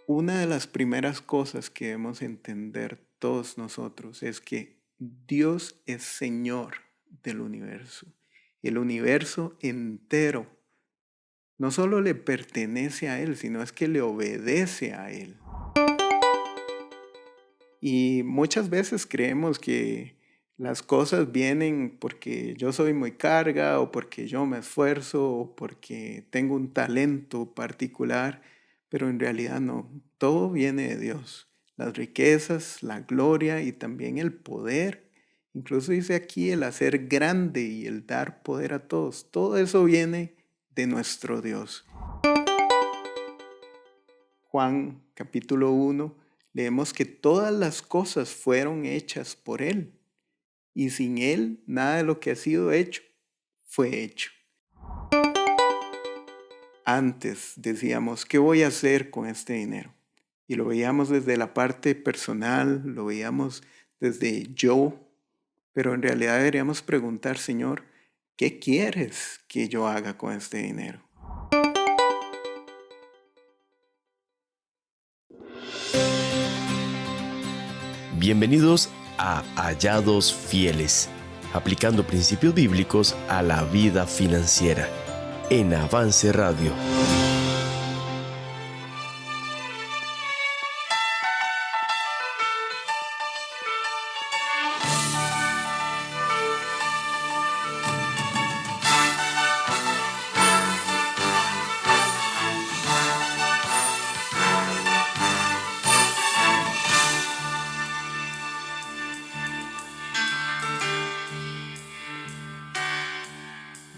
Una de las primeras cosas que debemos entender todos nosotros es que Dios es Señor del universo. El universo entero no solo le pertenece a Él, sino es que le obedece a Él. Y muchas veces creemos que las cosas vienen porque yo soy muy carga o porque yo me esfuerzo o porque tengo un talento particular, pero en realidad no. Todo viene de Dios. Las riquezas, la gloria y también el poder. Incluso dice aquí el hacer grande y el dar poder a todos. Todo eso viene de nuestro Dios. Juan capítulo 1, leemos que todas las cosas fueron hechas por Él y sin Él nada de lo que ha sido hecho fue hecho. Antes decíamos, ¿qué voy a hacer con este dinero? Y lo veíamos desde la parte personal, lo veíamos desde yo, pero en realidad deberíamos preguntar, Señor, ¿qué quieres que yo haga con este dinero? Bienvenidos a Hallados Fieles, aplicando principios bíblicos a la vida financiera, en Avance Radio.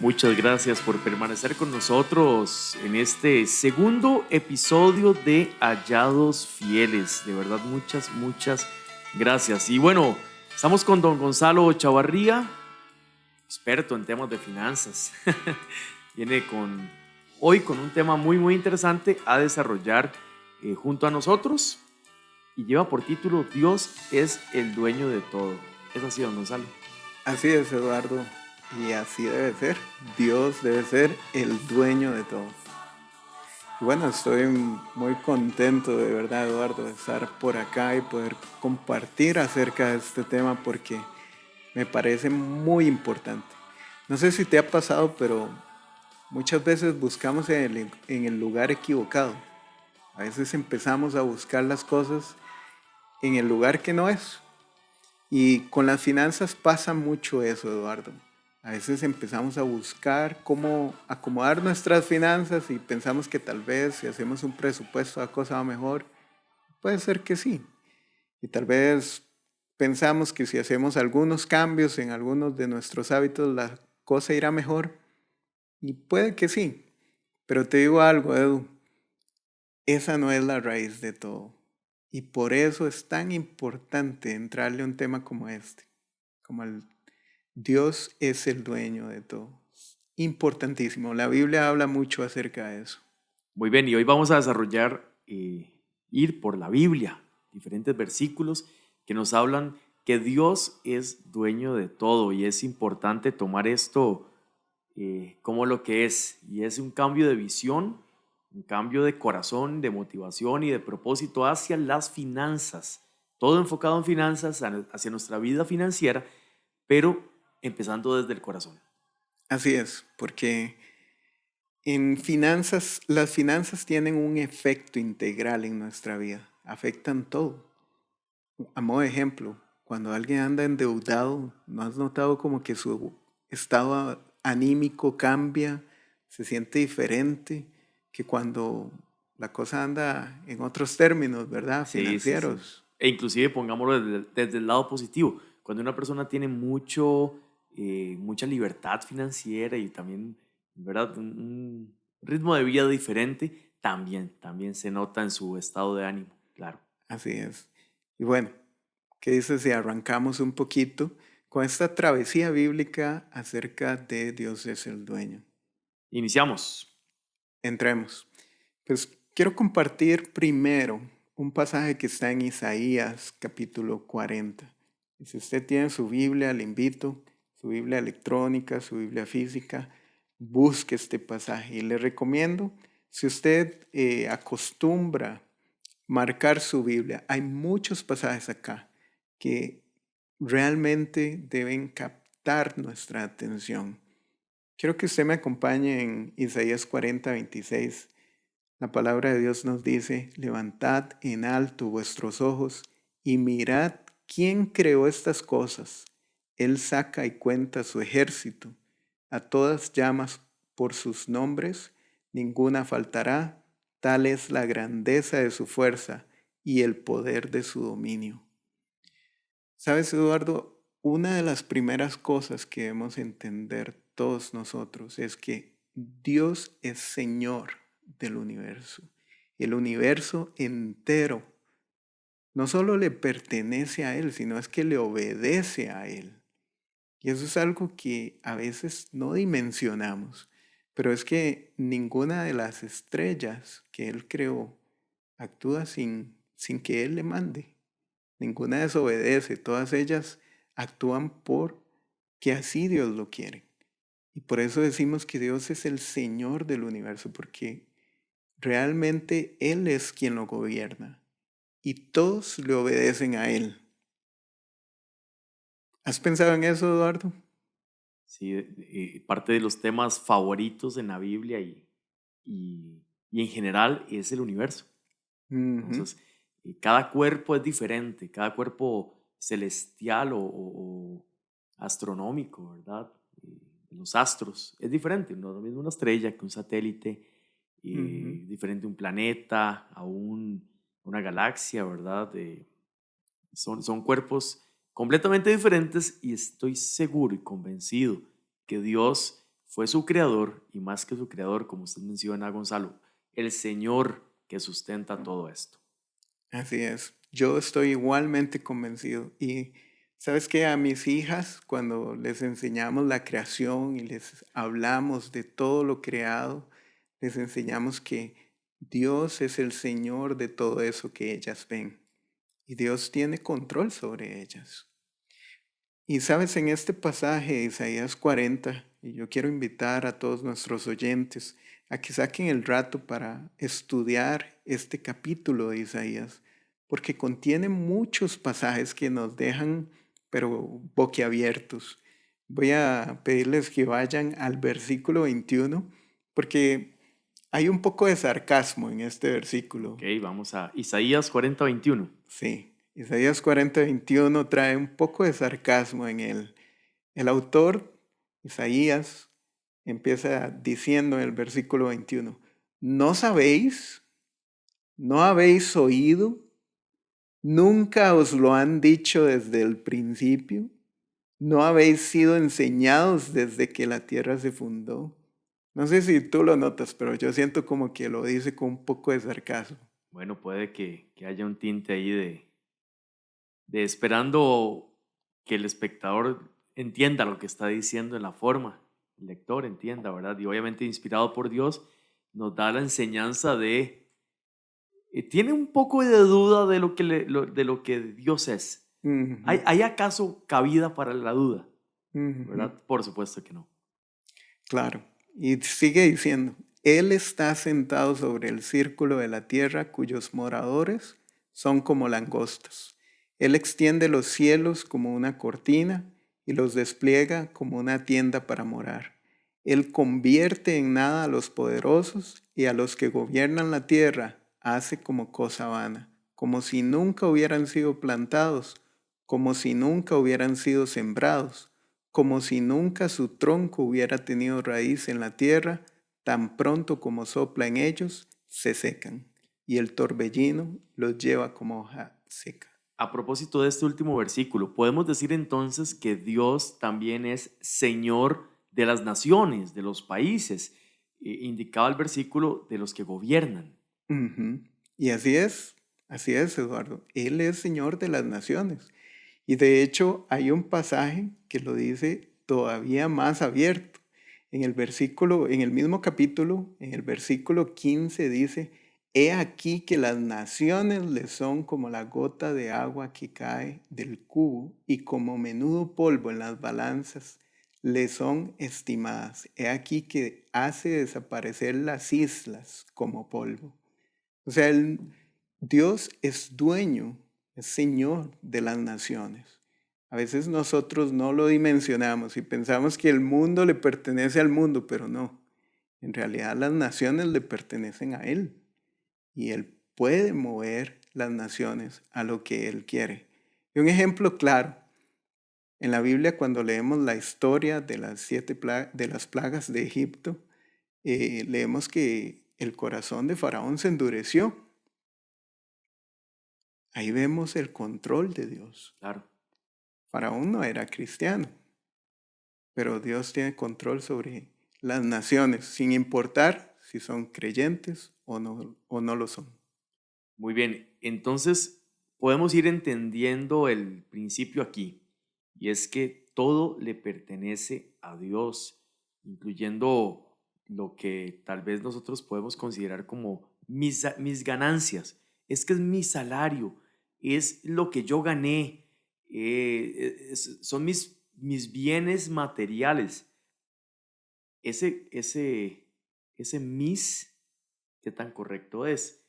Muchas gracias por permanecer con nosotros en este segundo episodio de Hallados Fieles. De verdad, muchas gracias. Y bueno, estamos con don Gonzalo Chavarría, experto en temas de finanzas. Viene hoy con un tema muy interesante a desarrollar junto a nosotros y lleva por título Dios es el dueño de todo. ¿Es así, don Gonzalo? Así es, Eduardo. Y así debe ser. Dios debe ser el dueño de todo. Y bueno, estoy muy contento de verdad, Eduardo, de estar por acá y poder compartir acerca de este tema porque me parece muy importante. No sé si te ha pasado, pero muchas veces buscamos en el lugar equivocado. A veces empezamos a buscar las cosas en el lugar que no es. Y con las finanzas pasa mucho eso, Eduardo. A veces empezamos a buscar cómo acomodar nuestras finanzas y pensamos que tal vez si hacemos un presupuesto la cosa va mejor. Puede ser que sí. Y tal vez pensamos que si hacemos algunos cambios en algunos de nuestros hábitos la cosa irá mejor. Y puede que sí. Pero te digo algo, Edu. Esa no es la raíz de todo. Y por eso es tan importante entrarle a un tema como este, como el Dios es el dueño de todo. Importantísimo. La Biblia habla mucho acerca de eso. Muy bien, y hoy vamos a desarrollar, ir por la Biblia, diferentes versículos que nos hablan que Dios es dueño de todo y es importante tomar esto como lo que es, y es un cambio de visión, un cambio de corazón, de motivación y de propósito hacia las finanzas, todo enfocado en finanzas, hacia nuestra vida financiera, pero empezando desde el corazón. Así es, porque en finanzas, las finanzas tienen un efecto integral en nuestra vida, afectan todo. A modo de ejemplo, cuando alguien anda endeudado, ¿no has notado como que su estado anímico cambia, se siente diferente que cuando la cosa anda en otros términos, ¿verdad? Sí. Financieros. E inclusive pongámoslo desde el lado positivo. Cuando una persona tiene mucha libertad financiera y también, ¿verdad? Un ritmo de vida diferente, también se nota en su estado de ánimo, claro. Así es. Y bueno, ¿qué dices si arrancamos un poquito con esta travesía bíblica acerca de Dios es el dueño? Iniciamos. Entremos. Pues quiero compartir primero un pasaje que está en Isaías capítulo 40. Y si usted tiene su Biblia, le invito, su Biblia electrónica, su Biblia física, busque este pasaje. Y le recomiendo, si usted acostumbra marcar su Biblia. Hay muchos pasajes acá que realmente deben captar nuestra atención. Quiero que usted me acompañe en Isaías 40:26. La palabra de Dios nos dice: levantad en alto vuestros ojos y mirad quién creó estas cosas. Él saca y cuenta su ejército. A todas llamas por sus nombres, ninguna faltará. Tal es la grandeza de su fuerza y el poder de su dominio. ¿Sabes, Eduardo? Una de las primeras cosas que debemos entender todos nosotros es que Dios es Señor del universo. El universo entero no solo le pertenece a Él, sino es que le obedece a Él. Y eso es algo que a veces no dimensionamos, pero es que ninguna de las estrellas que Él creó actúa sin que Él le mande. Ninguna desobedece, todas ellas actúan porque así Dios lo quiere. Y por eso decimos que Dios es el Señor del universo, porque realmente Él es quien lo gobierna y todos le obedecen a Él. ¿Has pensado en eso, Eduardo? Sí, parte de los temas favoritos en la Biblia y en general es el universo. Ujú, Entonces, cada cuerpo es diferente, cada cuerpo celestial o astronómico, ¿verdad? Los astros es diferente, no es lo mismo una estrella que un satélite, ujú. diferente un planeta, una galaxia, ¿verdad? Son cuerpos completamente diferentes y estoy seguro y convencido que Dios fue su creador y más que su creador, como usted menciona, Gonzalo, el Señor que sustenta todo esto. Así es. Yo estoy igualmente convencido. Y sabes que a mis hijas, cuando les enseñamos la creación y les hablamos de todo lo creado, les enseñamos que Dios es el Señor de todo eso que ellas ven. Y Dios tiene control sobre ellas. Y sabes, en este pasaje de Isaías 40, y yo quiero invitar a todos nuestros oyentes a que saquen el rato para estudiar este capítulo de Isaías, porque contiene muchos pasajes que nos dejan, pero boquiabiertos. Voy a pedirles que vayan al versículo 21, porque hay un poco de sarcasmo en este Ok, versículo. vamos a Isaías 40:21. Sí, Isaías 40:21 trae un poco de sarcasmo en él. El autor, Isaías, empieza diciendo en el versículo 21, ¿no sabéis? ¿No habéis oído? ¿Nunca os lo han dicho desde el principio? ¿No habéis sido enseñados desde que la tierra se fundó? No sé si tú lo notas, pero yo siento como que lo dice con un poco de sarcasmo. Bueno, puede que haya un tinte ahí de esperando que el espectador entienda lo que está diciendo en la forma, el lector entienda, ¿verdad? Y obviamente inspirado por Dios, nos da la enseñanza tiene un poco de duda de de lo que Dios es. Ujú, ¿Hay acaso cabida para la duda? ujú. ¿Verdad? Por supuesto que no. Claro. Y sigue diciendo, Él está sentado sobre el círculo de la tierra cuyos moradores son como langostas. Él extiende los cielos como una cortina y los despliega como una tienda para morar. Él convierte en nada a los poderosos y a los que gobiernan la tierra hace como cosa vana, como si nunca hubieran sido plantados, como si nunca hubieran sido sembrados, como si nunca su tronco hubiera tenido raíz en la tierra, tan pronto como sopla en ellos, se secan, y el torbellino los lleva como hoja seca. A propósito de este último versículo, podemos decir entonces que Dios también es Señor de las naciones, de los países. Indicaba el versículo de los que gobiernan. Ujú. Y así es, Eduardo. Él es Señor de las naciones. Y de hecho hay un pasaje que lo dice todavía más abierto. En el mismo capítulo, en el versículo 15 dice, He aquí que las naciones le son como la gota de agua que cae del cubo y como menudo polvo en las balanzas le son estimadas. He aquí que hace desaparecer las islas como polvo. O sea, él Dios es dueño, es Señor de las naciones. A veces nosotros no lo dimensionamos y pensamos que el mundo le pertenece al mundo, pero no. En realidad las naciones le pertenecen a Él y Él puede mover las naciones a lo que Él quiere. Y un ejemplo claro, en la Biblia cuando leemos la historia de las de las plagas de Egipto, leemos que el corazón de Faraón se endureció. Ahí vemos el control de Dios. Claro. Faraón no era cristiano, pero Dios tiene control sobre las naciones, sin importar si son creyentes o no lo son. Muy bien, entonces podemos ir entendiendo el principio aquí, y es que todo le pertenece a Dios, incluyendo lo que tal vez nosotros podemos considerar como mis ganancias. Es que es mi salario, es lo que yo gané, son mis bienes materiales. Ese mis, ¿qué tan correcto es?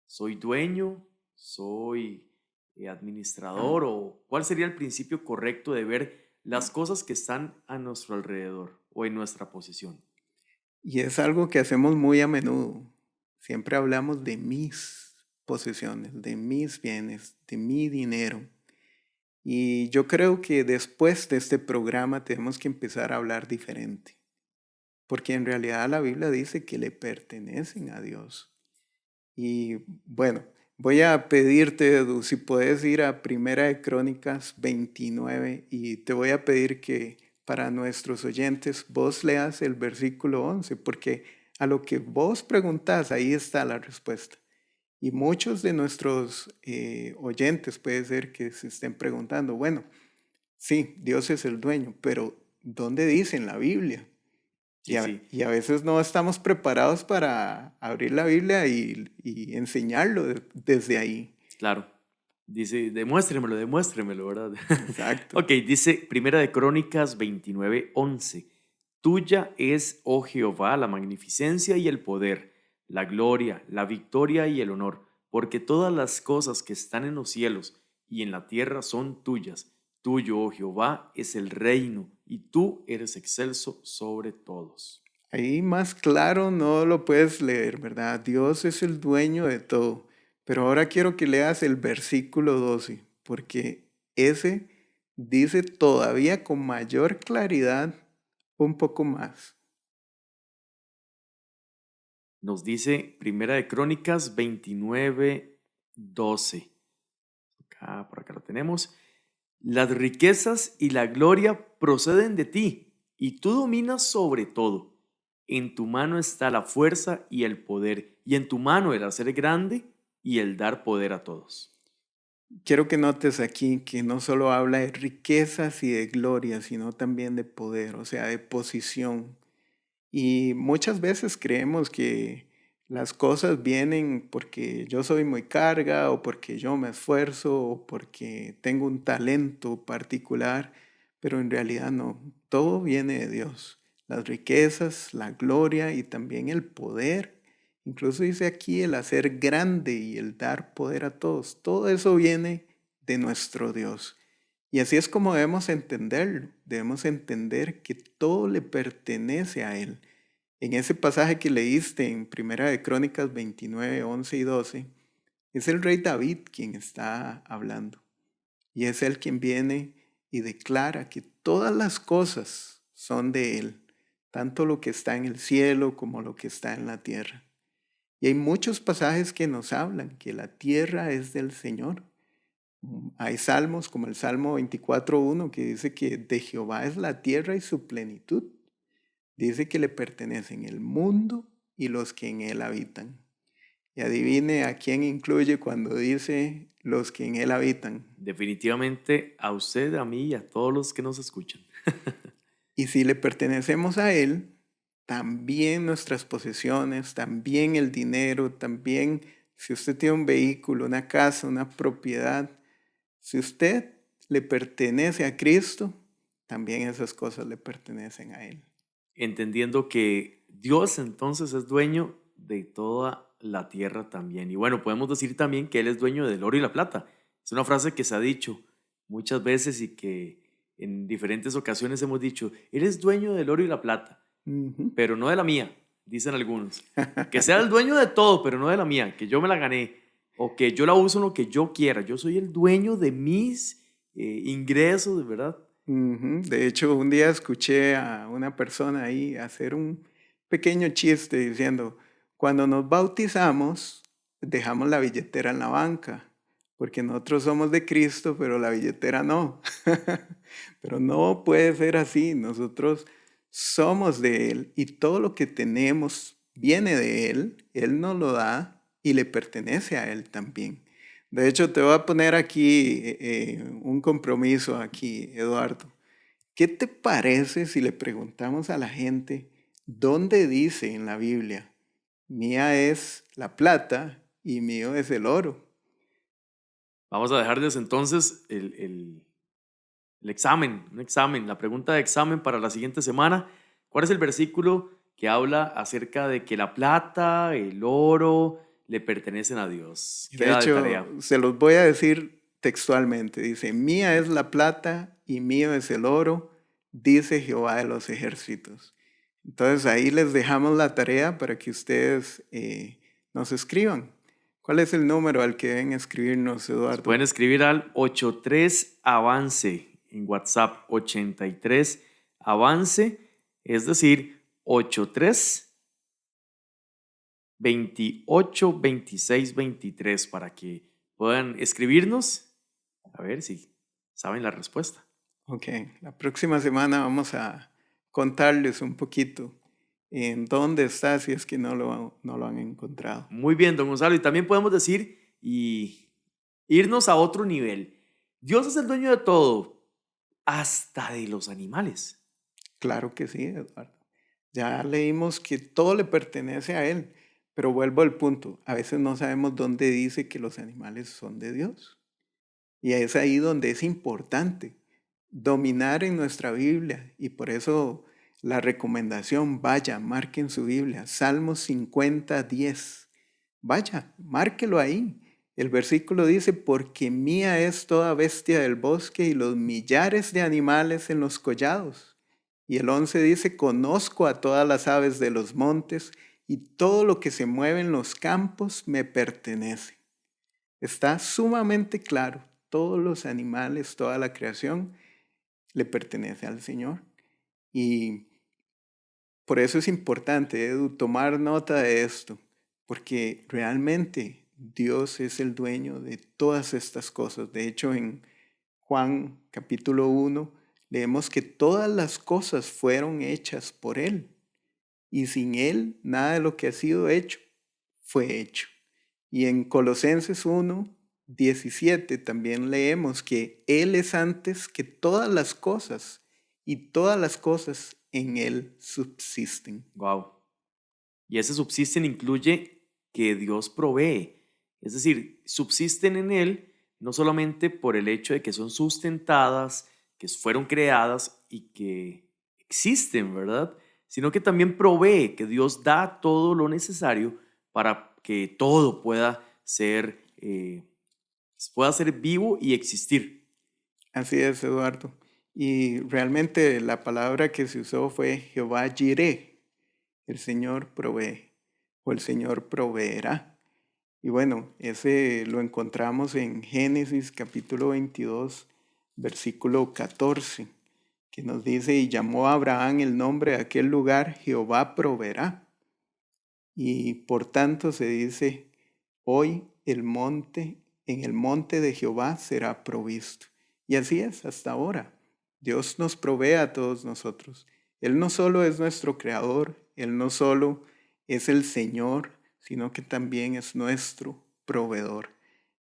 ¿Soy dueño? ¿Soy administrador? ¿O cuál sería el principio correcto de ver las cosas que están a nuestro alrededor o en nuestra posesión? Y es algo que hacemos muy a menudo. Siempre hablamos de mis posesiones, de mis bienes, de mi dinero. Y yo creo que después de este programa tenemos que empezar a hablar diferente. Porque en realidad la Biblia dice que le pertenecen a Dios. Y bueno, voy a pedirte, Edu, si puedes ir a Primera de Crónicas 29 y te voy a pedir que para nuestros oyentes vos leas el versículo 11, porque a lo que vos preguntás, ahí está la respuesta. Y muchos de nuestros oyentes puede ser que se estén preguntando, bueno, sí, Dios es el dueño, pero ¿dónde dice en la Biblia? Sí, sí, Y a veces no estamos preparados para abrir la Biblia y enseñarlo desde ahí. claro. Dice, demuéstremelo, ¿verdad? Exacto. Ok, dice Primera de Crónicas 29:11. Tuya es, oh Jehová, la magnificencia y el poder, la gloria, la victoria y el honor, porque todas las cosas que están en los cielos y en la tierra son tuyas. Tuyo, oh Jehová, es el reino, y tú eres excelso sobre todos. Ahí más claro no lo puedes leer, ¿verdad? Dios es el dueño de todo. Pero ahora quiero que leas el versículo 12, porque ese dice todavía con mayor claridad un poco más. Nos dice Primera de Crónicas 29:12. Por acá lo tenemos. Las riquezas y la gloria proceden de ti, y tú dominas sobre todo. En tu mano está la fuerza y el poder, y en tu mano el hacer grande y el dar poder a todos. Quiero que notes aquí que no solo habla de riquezas y de gloria, sino también de poder, o sea, de posición. Y muchas veces creemos que las cosas vienen porque yo soy muy carga o porque yo me esfuerzo o porque tengo un talento particular, pero en realidad no. Todo viene de Dios. Las riquezas, la gloria y también el poder. Incluso dice aquí el hacer grande y el dar poder a todos. Todo eso viene de nuestro Dios. Y así es como debemos entenderlo. Debemos entender que todo le pertenece a Él. En ese pasaje que leíste en Primera de Crónicas 29, 11 y 12, es el rey David quien está hablando. Y es él quien viene y declara que todas las cosas son de Él, tanto lo que está en el cielo como lo que está en la tierra. Y hay muchos pasajes que nos hablan que la tierra es del Señor. Hay salmos como el Salmo 24:1 que dice que de Jehová es la tierra y su plenitud. Dice que le pertenecen el mundo y los que en él habitan. Y adivine a quién incluye cuando dice los que en él habitan. Definitivamente a usted, a mí y a todos los que nos escuchan. Y si le pertenecemos a él, también nuestras posesiones, también el dinero, también si usted tiene un vehículo, una casa, una propiedad, si usted le pertenece a Cristo, también esas cosas le pertenecen a Él. Entendiendo que Dios entonces es dueño de toda la tierra también. Y bueno, podemos decir también que Él es dueño del oro y la plata. Es una frase que se ha dicho muchas veces y que en diferentes ocasiones hemos dicho, Él es dueño del oro y la plata, Ujú. pero no de la mía, dicen algunos. Que sea el dueño de todo, pero no de la mía, que yo me la gané o que yo la uso en lo que yo quiera. Yo soy el dueño de mis ingresos, ¿verdad? Ujú. De hecho, un día escuché a una persona ahí hacer un pequeño chiste diciendo, cuando nos bautizamos, dejamos la billetera en la banca, porque nosotros somos de Cristo, pero la billetera no. Pero no puede ser así. Nosotros somos de Él y todo lo que tenemos viene de Él. Él nos lo da y le pertenece a Él también. De hecho, te voy a poner aquí un compromiso aquí, Eduardo. ¿Qué te parece si le preguntamos a la gente dónde dice en la Biblia, mía es la plata y mío es el oro? Vamos a dejarles entonces el examen, un examen, la pregunta de examen para la siguiente semana. ¿Cuál es el versículo que habla acerca de que la plata, el oro le pertenecen a Dios? De Queda de hecho, tarea. se los voy a decir textualmente. Dice, mía es la plata y mío es el oro, dice Jehová de los ejércitos. Entonces ahí les dejamos la tarea para que ustedes nos escriban. ¿Cuál es el número al que deben escribirnos, Nos Eduardo? pueden escribir al 83 avance en WhatsApp, 83 avance, es decir, 83 28 26 23 para que puedan escribirnos a ver si saben la respuesta. Ok, la próxima semana vamos a contarles un poquito en dónde está si es que no lo han encontrado. Muy bien, don Gonzalo. Y también podemos decir y irnos a otro nivel. Dios es el dueño de todo, hasta de los animales. Claro que sí, Eduardo. Ya leímos que todo le pertenece a Él, pero vuelvo al punto. A veces no sabemos dónde dice que los animales son de Dios. Y es ahí donde es importante dominar en nuestra Biblia. Y por eso la recomendación, vaya, marquen su Biblia. Salmos 50:10. Vaya, márquelo ahí. El versículo dice, porque mía es toda bestia del bosque y los millares de animales en los collados. Y el 11 dice, conozco a todas las aves de los montes y todo lo que se mueve en los campos me pertenece. Está sumamente claro, todos los animales, toda la creación le pertenece al Señor. Y por eso es importante, Edu, tomar nota de esto, porque realmente Dios es el dueño de todas estas cosas. De hecho, en Juan capítulo 1 leemos que todas las cosas fueron hechas por Él y sin Él nada de lo que ha sido hecho fue hecho. Y en Colosenses 1:17 también leemos que Él es antes que todas las cosas y todas las cosas en Él subsisten. Wow. Y ese subsisten incluye que Dios provee. Es decir, subsisten en Él no solamente por el hecho de que son sustentadas, que fueron creadas y que existen, ¿verdad? Sino que también provee, que Dios da todo lo necesario para que todo pueda ser vivo y existir. Así es, Eduardo. Y realmente la palabra que se usó fue Jehová Jireh, el Señor provee o el Señor proveerá. Y bueno, ese lo encontramos en Génesis capítulo 22, versículo 14, que nos dice, y llamó a Abraham el nombre de aquel lugar, Jehová proveerá. Y por tanto se dice, hoy en el monte de Jehová será provisto. Y así es hasta ahora. Dios nos provee a todos nosotros. Él no solo es nuestro creador, Él no solo es el Señor, sino que también es nuestro proveedor.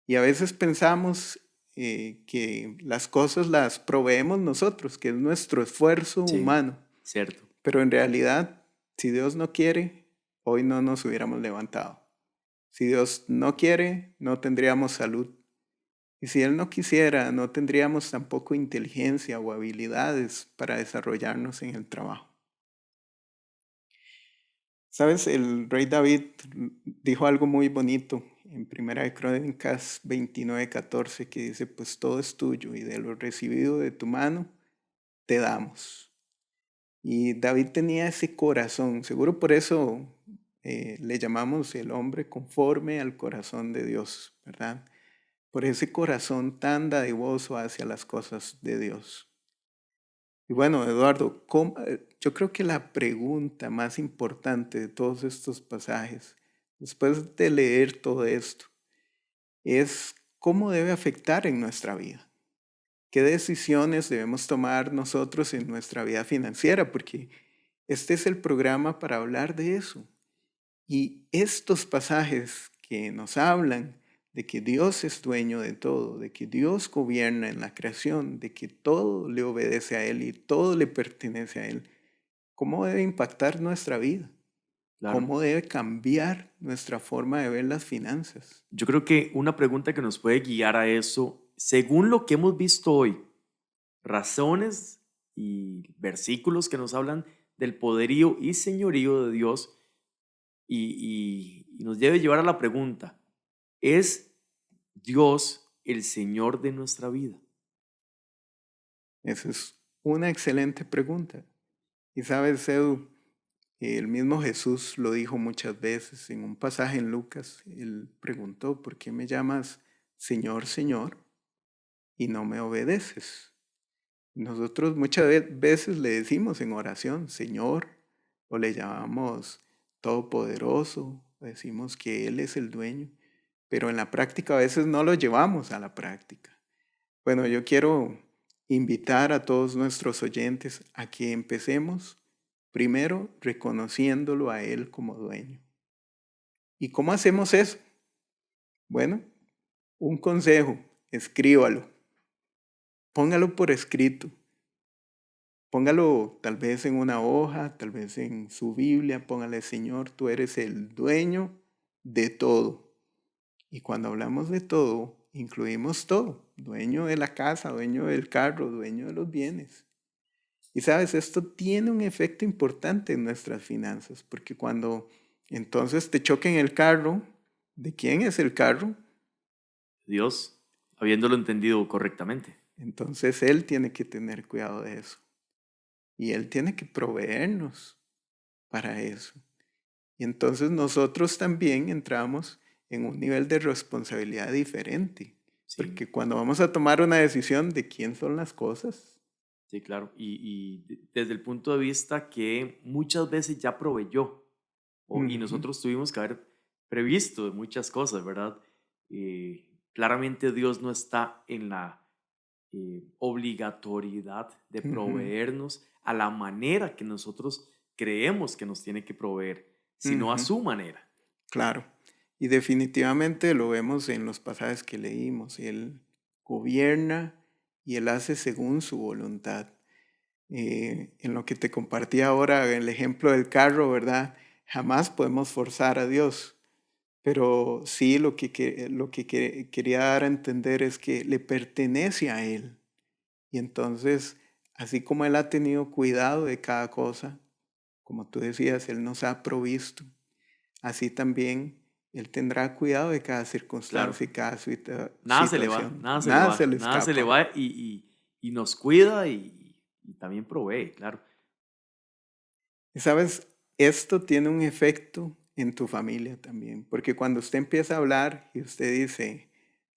Y a veces pensamos que las cosas las proveemos nosotros, que es nuestro esfuerzo Sí, humano. cierto. Pero en realidad, si Dios no quiere, hoy no nos hubiéramos levantado. Si Dios no quiere, no tendríamos salud. Y si Él no quisiera, no tendríamos tampoco inteligencia o habilidades para desarrollarnos en el trabajo. Sabes, el rey David dijo algo muy bonito en Primera de Crónicas 29:14 que dice, pues todo es tuyo y de lo recibido de tu mano te damos. Y David tenía ese corazón, seguro por eso le llamamos el hombre conforme al corazón de Dios, ¿verdad? Por ese corazón tan dadivoso hacia las cosas de Dios. Y bueno, Eduardo, yo creo que la pregunta más importante de todos estos pasajes, después de leer todo esto, es cómo debe afectar en nuestra vida. ¿Qué decisiones debemos tomar nosotros en nuestra vida financiera? Porque este es el programa para hablar de eso. Y estos pasajes que nos hablan de que Dios es dueño de todo, de que Dios gobierna en la creación, de que todo le obedece a Él y todo le pertenece a Él, ¿cómo debe impactar nuestra vida? Claro. ¿Cómo debe cambiar nuestra forma de ver las finanzas? Yo creo que una pregunta que nos puede guiar a eso, según lo que hemos visto hoy, razones y versículos que nos hablan del poderío y señorío de Dios y nos debe llevar a la pregunta, ¿es Dios el Señor de nuestra vida? Esa es una excelente pregunta. Y sabes, Edu, el mismo Jesús lo dijo muchas veces en un pasaje en Lucas. Él preguntó, ¿por qué me llamas Señor, Señor y no me obedeces? Nosotros muchas veces le decimos en oración, Señor, o le llamamos Todopoderoso, o decimos que Él es el dueño, pero en la práctica a veces no lo llevamos a la práctica. Bueno, yo quiero invitar a todos nuestros oyentes a que empecemos primero reconociéndolo a Él como dueño. ¿Y cómo hacemos eso? Bueno, un consejo, escríbalo, póngalo por escrito, póngalo tal vez en una hoja, tal vez en su Biblia, póngale, Señor, tú eres el dueño de todo. Y cuando hablamos de todo, incluimos todo, dueño de la casa, dueño del carro, dueño de los bienes. Y sabes, esto tiene un efecto importante en nuestras finanzas, porque cuando entonces te choquen el carro, ¿de quién es el carro? Dios, habiéndolo entendido correctamente. Entonces Él tiene que tener cuidado de eso. Y Él tiene que proveernos para eso. Y entonces nosotros también entramos en un nivel de responsabilidad diferente. Sí, Porque cuando vamos a tomar una decisión de quién son las cosas, sí, claro. Desde el punto de vista que muchas veces ya proveyó y ujú, nosotros tuvimos que haber previsto muchas cosas, ¿verdad? Claramente Dios no está en la obligatoriedad de ujú, proveernos a la manera que nosotros creemos que nos tiene que proveer, sino a ujú, su manera. claro. Y definitivamente lo vemos en los pasajes que leímos. Él gobierna y Él hace según su voluntad. En lo que te compartí ahora, el ejemplo del carro, ¿verdad? Jamás podemos forzar a Dios. Pero sí lo que quería dar a entender es que le pertenece a Él. Y entonces, así como Él ha tenido cuidado de cada cosa, como tú decías, Él nos ha provisto, así también Él tendrá cuidado de cada Claro, circunstancia y cada nada se le va, situación. nada se le Nada se va, le nada se le escapa. va y nos cuida y también provee, claro. Y sabes, esto tiene un efecto en tu familia también, porque cuando usted empieza a hablar y usted dice,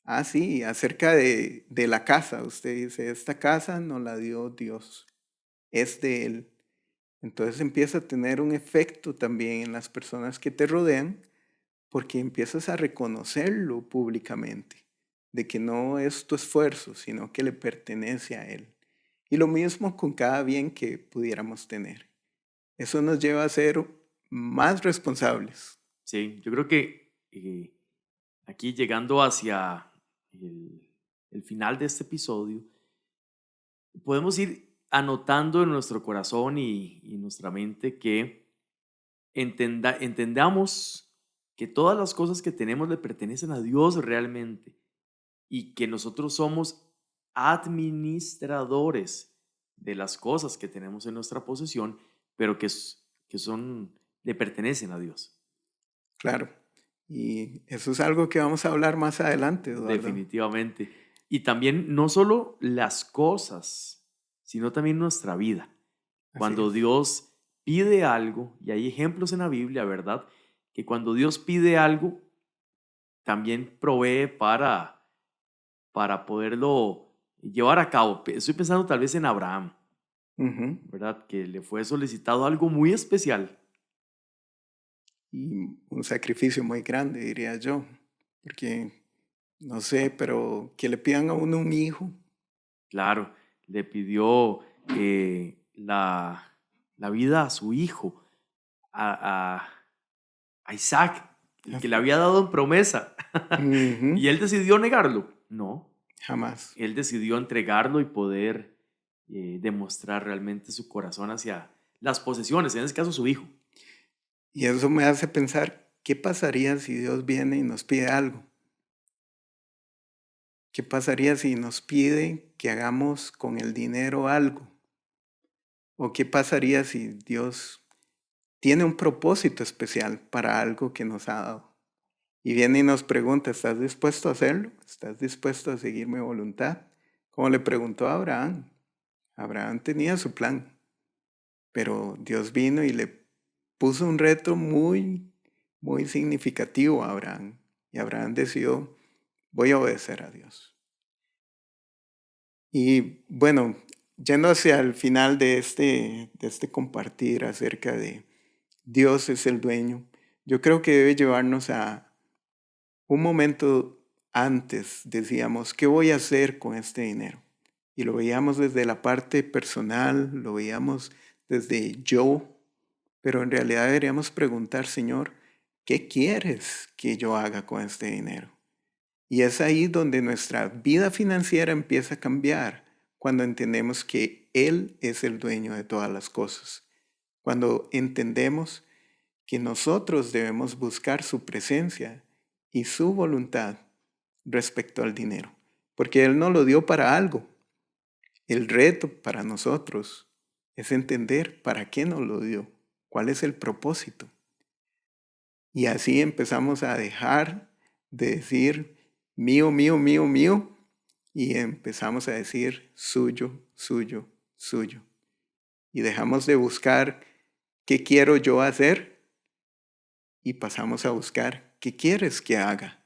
ah, sí, acerca de la casa, usted dice, esta casa nos la dio Dios, es de Él. Entonces empieza a tener un efecto también en las personas que te rodean, porque empiezas a reconocerlo públicamente, de que no es tu esfuerzo, sino que le pertenece a Él. Y lo mismo con cada bien que pudiéramos tener. Eso nos lleva a ser más responsables. Sí, yo creo que aquí llegando hacia el, el final de este episodio, podemos ir anotando en nuestro corazón y en nuestra mente que entendamos que todas las cosas que tenemos le pertenecen a Dios realmente y que nosotros somos administradores de las cosas que tenemos en nuestra posesión, pero que son le pertenecen a Dios. Claro. Y eso es algo que vamos a hablar más adelante, Eduardo. Definitivamente. Y también no solo las cosas, sino también nuestra vida. Cuando Dios pide algo, y hay ejemplos en la Biblia, ¿verdad? Que cuando Dios pide algo, también provee para poderlo llevar a cabo. Estoy pensando tal vez en Abraham, ¿verdad? Que le fue solicitado algo muy especial. Y un sacrificio muy grande, diría yo. Porque, no sé, pero que le pidan a uno un hijo. Claro, le pidió la vida a su hijo, a Isaac, el que le había dado en promesa. ¿Y él decidió negarlo? No. Jamás. Él decidió entregarlo y poder demostrar realmente su corazón hacia las posesiones, en este caso su hijo. Y eso me hace pensar, ¿qué pasaría si Dios viene y nos pide algo? ¿Qué pasaría si nos pide que hagamos con el dinero algo? ¿O qué pasaría si Dios tiene un propósito especial para algo que nos ha dado? Y viene y nos pregunta, ¿estás dispuesto a hacerlo? ¿Estás dispuesto a seguir mi voluntad? Como le preguntó a Abraham. Abraham tenía su plan, pero Dios vino y le puso un reto muy, muy significativo a Abraham. Y Abraham decidió, voy a obedecer a Dios. Y bueno, yendo hacia el final de este compartir acerca de Dios es el dueño, yo creo que debe llevarnos a un momento antes. Decíamos, ¿qué voy a hacer con este dinero? Y lo veíamos desde la parte personal, lo veíamos desde yo, pero en realidad deberíamos preguntar, Señor, ¿qué quieres que yo haga con este dinero? Y es ahí donde nuestra vida financiera empieza a cambiar, cuando entendemos que Él es el dueño de todas las cosas, cuando entendemos que nosotros debemos buscar su presencia y su voluntad respecto al dinero, porque Él nos lo dio para algo. El reto para nosotros es entender para qué nos lo dio, cuál es el propósito. Y así empezamos a dejar de decir mío, mío, mío, mío, y empezamos a decir suyo, suyo, suyo. Y dejamos de buscar qué quiero yo hacer y pasamos a buscar qué quieres que haga.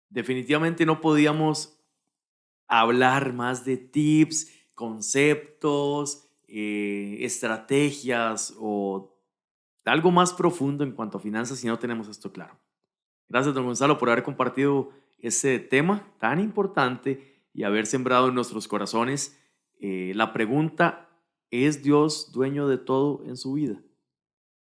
Definitivamente no podíamos hablar más de tips, conceptos, estrategias o algo más profundo en cuanto a finanzas si no tenemos esto claro. Gracias, don Gonzalo, por haber compartido ese tema tan importante y haber sembrado en nuestros corazones la pregunta, ¿es Dios dueño de todo en su vida?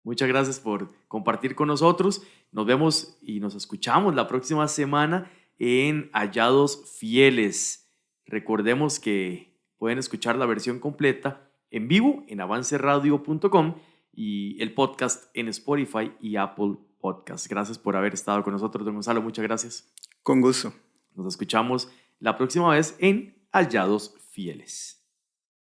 Muchas gracias por compartir con nosotros. Nos vemos y nos escuchamos la próxima semana en Hallados Fieles. Recordemos que pueden escuchar la versión completa en vivo en avanceradio.com y el podcast en Spotify y Apple Podcasts. Gracias por haber estado con nosotros, don Gonzalo. Muchas gracias. Con gusto. Nos escuchamos la próxima vez en Hallados Fieles.